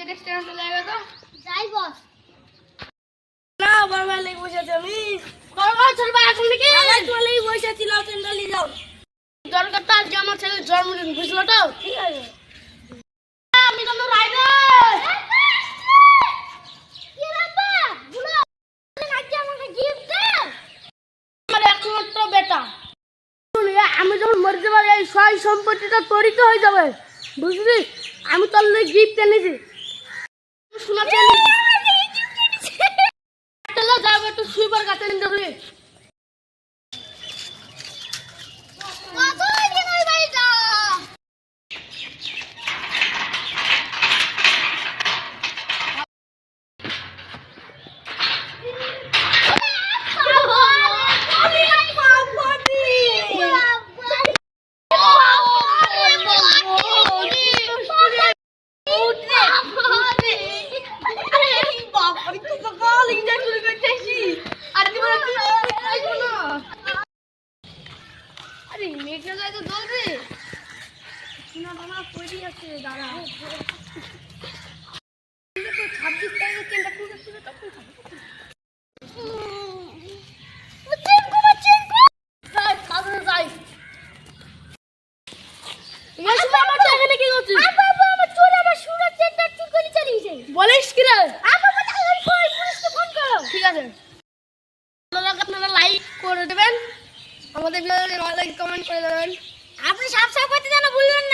রেস্টুরেন্টে চলে যাবে তো যাই বস। না বারবার লেগে বসে আছে আমি বারবার চলবে এখন থেকে আমার চলেই বসে ছিল সেন্টালি যাও দরকার তো আজকে আমার ছেলের জন্মদিন বুঝলো তো ঠিক আছে আমি তো রাইডার কি রাব্বা বলো আজকে আমাকে গিফট দাও। আমার একমাত্র বেটা আমি যখন মরে যাবো এই সয় সম্পত্তিটা তরিত হয়ে যাবে বুঝলি আমি তোর লাগে গিফট এনেছি শোনাতে চলো যাবো একটু সুইপার কাছে নিতে বলি কতই দিন ওই বাড়িটা আরে মেঘনা যায় তো দল রে শোনা বাবা পড়ে আছে দাঁড়া 26 তারিখে কেনটা খুলে খুলে তখন খাবো যাই কাজে যাই এই সময় আমার এখানে কি করছিস বাবা আমার চোর আমার সুরত চেকটা চুরি করে চালিয়েছে। বলিস কি রে বাবা তাহলে পুলিশকে ফোন করো। ঠিক আছে আপনারা লাইক করে দেবেন আমাদের ভিডিওতে লাইক কমেন্ট করে দেবেন আপনি সাবস্ক্রাইব করতে জানা ভুলবেন না।